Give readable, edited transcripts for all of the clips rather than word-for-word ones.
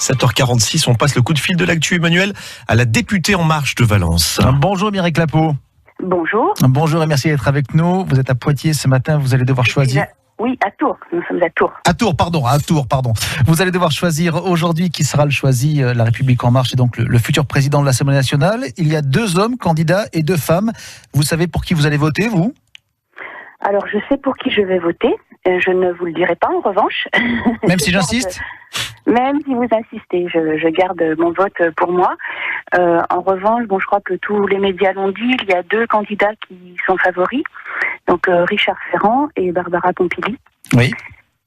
7h46, on passe le coup de fil de l'actu, Emmanuel, à la députée En Marche de Valence. Bonjour Mireille Clapeau. Bonjour. Bonjour et merci d'être avec nous. Vous êtes à Poitiers ce matin, vous allez devoir choisir... Oui, à Tours. Nous sommes à Tours. À Tours, pardon. Vous allez devoir choisir aujourd'hui qui sera le choisi. La République En Marche est donc le futur président de l'Assemblée nationale. Il y a 2 hommes candidats et 2 femmes. Vous savez pour qui vous allez voter, vous ? Alors, je sais pour qui je vais voter. Je ne vous le dirai pas, en revanche. Même si j'insiste ? Même si vous insistez, je garde mon vote pour moi. En revanche, je crois que tous les médias l'ont dit, il y a 2 candidats qui sont favoris. Donc, Richard Ferrand et Barbara Pompili. Oui.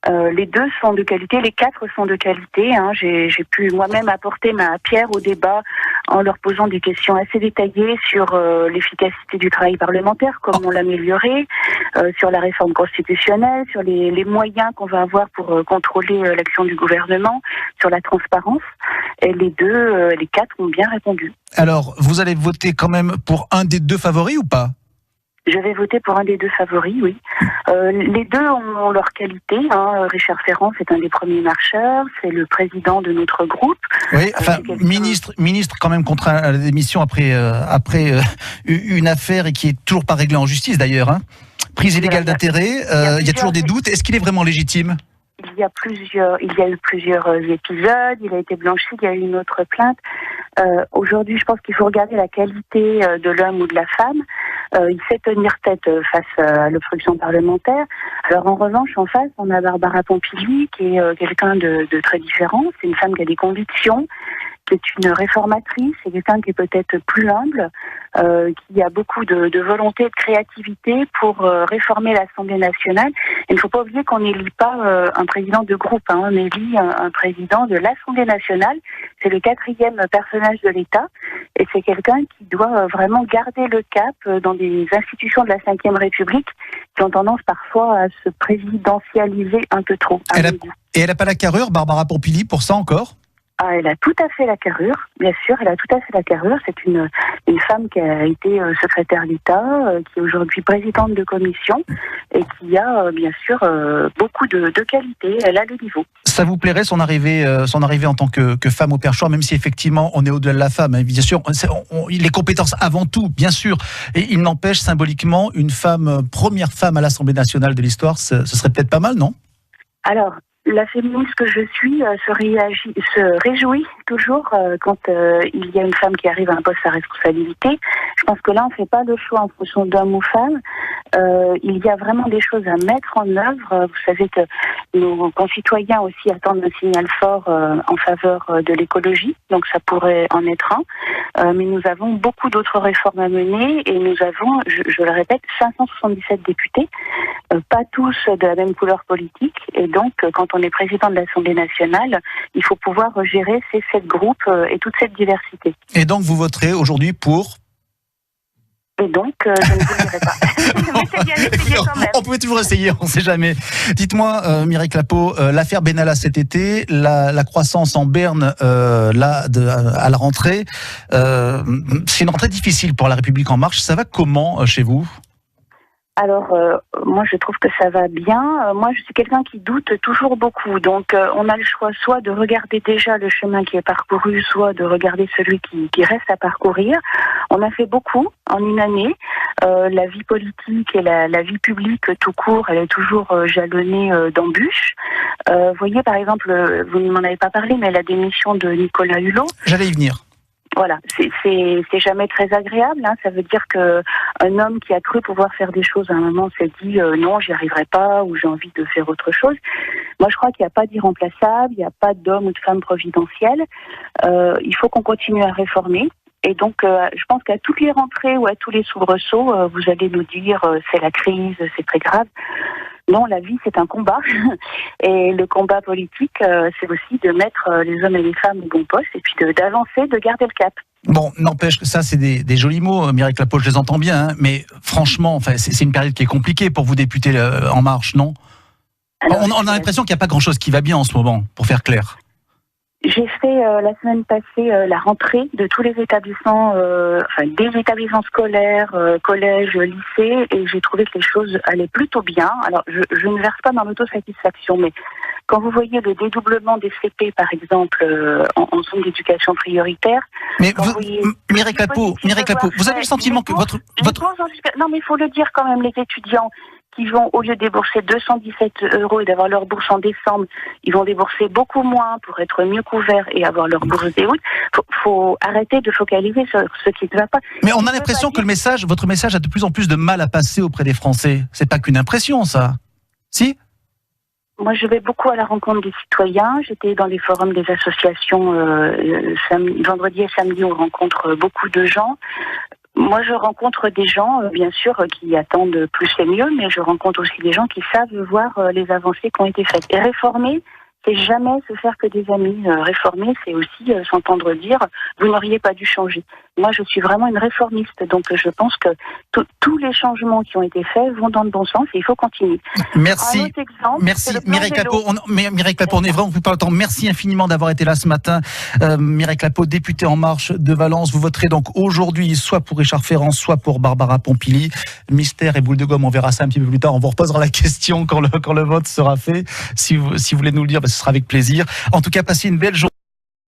Les 2 sont de qualité, les 4 sont de qualité. J'ai pu moi-même apporter ma pierre au débat en leur posant des questions assez détaillées sur l'efficacité du travail parlementaire, comment l'améliorer, sur la réforme constitutionnelle, sur les moyens qu'on va avoir pour contrôler l'action du gouvernement, sur la transparence. Et les 4 ont bien répondu. Alors, vous allez voter quand même pour un des 2 favoris ou pas ? Je vais voter pour un des 2 favoris, oui. Les 2 ont leur qualité. Richard Ferrand, c'est un des premiers marcheurs, c'est le président de notre groupe. Oui, ministre quand même contraint à la démission après une affaire et qui est toujours pas réglée en justice d'ailleurs. Prise illégale d'intérêt, il y a toujours des doutes. Est-ce qu'il est vraiment légitime ? Il y a eu plusieurs épisodes, il a été blanchi, il y a eu une autre plainte. Aujourd'hui, je pense qu'il faut regarder la qualité de l'homme ou de la femme. Il sait tenir tête face à l'obstruction parlementaire. Alors en revanche, en face, on a Barbara Pompili, qui est quelqu'un de très différent. C'est une femme qui a des convictions, qui est une réformatrice, c'est quelqu'un qui est peut-être plus humble, qui a beaucoup de volonté, de créativité pour réformer l'Assemblée nationale. Et il ne faut pas oublier qu'on n'élit pas un président de groupe, on élit un président de l'Assemblée nationale. C'est le 4e personnage de l'État et c'est quelqu'un qui doit vraiment garder le cap dans des institutions de la Ve République qui ont tendance parfois à se présidentialiser un peu trop. Et elle n'a pas la carrure, Barbara Pompili, pour ça encore ? Elle a tout à fait la carrure, bien sûr, elle a tout à fait la carrure. C'est une femme qui a été secrétaire d'État, qui est aujourd'hui présidente de commission et qui a bien sûr beaucoup de qualités. Elle a le niveau. Ça vous plairait son arrivée en tant que femme au perchoir, même si effectivement on est au-delà de la femme, bien sûr, les compétences avant tout, bien sûr. Et il n'empêche symboliquement une première femme à l'Assemblée nationale de l'histoire, ce serait peut-être pas mal, non ? Alors, la féministe que je suis se réjouit toujours quand il y a une femme qui arrive à un poste à responsabilité. Je pense que là, on ne fait pas le choix en fonction d'homme ou femme. Il y a vraiment des choses à mettre en œuvre. Vous savez que nos concitoyens aussi attendent un signal fort en faveur de l'écologie, donc ça pourrait en être un. Mais nous avons beaucoup d'autres réformes à mener et nous avons, je le répète, 577 députés, pas tous de la même couleur politique. Et donc, quand on est président de l'Assemblée nationale, il faut pouvoir gérer ces 7 groupes et toute cette diversité. Et donc, vous voterez aujourd'hui pour ? Et donc, je ne vous le dirai pas. Mais c'est bien essayé quand même. On pouvait toujours essayer, on ne sait jamais. Dites-moi, Mireille Clapeau, l'affaire Benalla cet été, la croissance en berne à la rentrée, c'est une rentrée difficile pour la République En Marche. Ça va comment chez vous ? Alors, moi, je trouve que ça va bien. Moi, je suis quelqu'un qui doute toujours beaucoup. Donc, on a le choix soit de regarder déjà le chemin qui est parcouru, soit de regarder celui qui reste à parcourir. On a fait beaucoup en une année. La vie politique et la vie publique tout court, elle est toujours jalonnée d'embûches. Vous voyez, par exemple, vous ne m'en avez pas parlé, mais la démission de Nicolas Hulot. J'allais y venir. Voilà, c'est jamais très agréable. Ça veut dire que un homme qui a cru pouvoir faire des choses à un moment s'est dit non, j'y arriverai pas ou j'ai envie de faire autre chose. Moi, je crois qu'il n'y a pas d'irremplaçable, il n'y a pas d'homme ou de femme providentielle. Il faut qu'on continue à réformer. Et donc, je pense qu'à toutes les rentrées ou à tous les soubresauts, vous allez nous dire c'est la crise, c'est très grave. Non, la vie, c'est un combat. Et le combat politique, c'est aussi de mettre les hommes et les femmes au bon poste et puis d'avancer, de garder le cap. Bon, n'empêche que ça, c'est des jolis mots, Mireille Clapeau, je les entends bien, mais franchement, c'est une période qui est compliquée pour vous, députés En Marche, non ? Alors, on a l'impression qu'il n'y a pas grand-chose qui va bien en ce moment, pour faire clair. J'ai fait la semaine passée la rentrée de tous les établissements, des établissements scolaires, collèges, lycées, et j'ai trouvé que les choses allaient plutôt bien. Alors, je ne verse pas dans l'autosatisfaction, mais Quand vous voyez le dédoublement des CP, par exemple, en zone d'éducation prioritaire... Mais Mireille Clapeau, vous avez le sentiment que votre... Non, mais il faut le dire quand même, les étudiants qui vont, au lieu de débourser 217 € et d'avoir leur bourse en décembre, ils vont débourser beaucoup moins pour être mieux couverts et avoir leur bourse d'août. Faut arrêter de focaliser sur ce qui ne va pas. Mais on a l'impression que votre message a de plus en plus de mal à passer auprès des Français. C'est pas qu'une impression, ça. Si ? Moi, je vais beaucoup à la rencontre des citoyens. J'étais dans les forums des associations vendredi et samedi. On rencontre beaucoup de gens. Moi, je rencontre des gens, bien sûr, qui attendent plus et mieux, mais je rencontre aussi des gens qui savent voir les avancées qui ont été faites. Et réformer, c'est jamais se faire que des amis. Réformer, c'est aussi s'entendre dire « vous n'auriez pas dû changer ». Moi, je suis vraiment une réformiste, donc je pense que tous les changements qui ont été faits vont dans le bon sens et il faut continuer. Merci, merci Mireille Clapeau. Mireille Clapeau, on est vraiment plus par le temps. Merci infiniment d'avoir été là ce matin. Mireille Clapeau, députée En Marche de Valence. Vous voterez donc aujourd'hui soit pour Richard Ferrand, soit pour Barbara Pompili. Mystère et boule de gomme, on verra ça un petit peu plus tard. On vous reposera la question quand le vote sera fait. Si vous voulez nous le dire, ce sera avec plaisir. En tout cas, passez une belle journée.